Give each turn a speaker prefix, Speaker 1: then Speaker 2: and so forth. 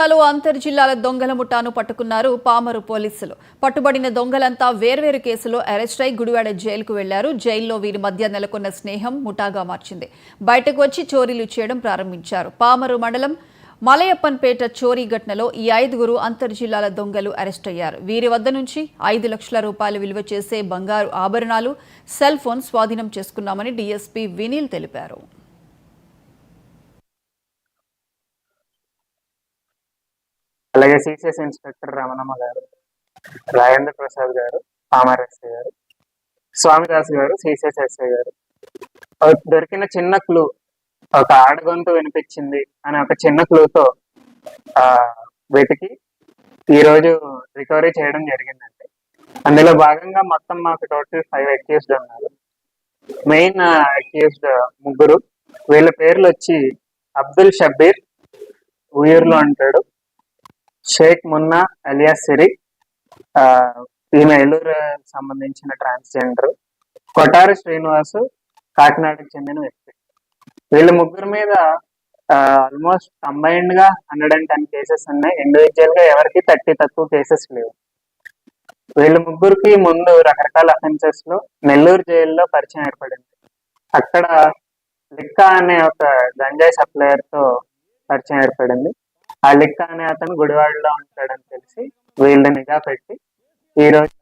Speaker 1: అంతర్జిల్లాల దొంగల ముఠాను పట్టుకున్నారు పామరు పోలీసులు. పట్టుబడిన దొంగలంతా వేర్వేరు కేసులో అరెస్ట్ అయి గుడివాడ జైలుకు వెళ్లారు. జైల్లో వీరి మధ్య నెలకొన్న స్నేహం ముఠాగా మార్చింది. బయటకు వచ్చి చోరీలు చేయడం ప్రారంభించారు. పామరు మండలం మలయప్పన్పేట చోరీ ఘటనలో ఈ 5గురు అంతర్జిల్లాల దొంగలు అరెస్ట్ అయ్యారు. వీరి వద్ద నుంచి 5 లక్షల రూపాయలు విలువ చేసే బంగారు ఆభరణాలు, సెల్ ఫోన్ స్వాధీనం చేసుకున్నామని డీఎస్పీ వినీల్ తెలిపారు.
Speaker 2: అలాగే సిసిఎస్ ఇన్స్పెక్టర్ రమణమ్మ గారు, రాజేంద్ర ప్రసాద్ గారు, పామర్ ఎస్ఐ గారు, స్వామిదాస్ గారు, సిసిఎస్ ఎస్ఐ గారు దొరికిన చిన్న క్లూ, ఒక ఆడగొంతు వినిపించింది అనే ఒక చిన్న క్లూతో వెతికి ఈరోజు రికవరీ చేయడం జరిగిందండి. అందులో భాగంగా మొత్తం మాకు టోటల్ 5 అక్యూజ్డ్ ఉన్నారు. Main accused 3. వీళ్ళ పేర్లు వచ్చి అబ్దుల్ షబ్బీర్, ఉయ్యూరులో ఉంటాడు. షేక్ మున్నా అలియాస్ సిరి, ఈమె ఏలూరు సంబంధించిన ట్రాన్స్జెండర్. కొటారి శ్రీనివాసు, కాకినాడకు చెందిన వ్యక్తి. వీళ్ళ 3 మీద ఆల్మోస్ట్ కంబైన్డ్ గా 110 కేసెస్ ఉన్నాయి. ఇండివిజువల్ గా ఎవరికి 30 తక్కువ కేసెస్ లేవు. వీళ్ళ 3కి ముందు రకరకాల అఫెన్సెస్ లో నెల్లూరు జైల్లో పరిచయం ఏర్పడింది. అక్కడ లిక్కా అనే ఒక గంజాయి సప్లయర్ తో పరిచయం ఏర్పడింది. ఆ లిక్కా అనే అతను గుడివాడలో ఉంటాడని తెలిసి వీళ్ళని నిఘా పెట్టి ఈరోజు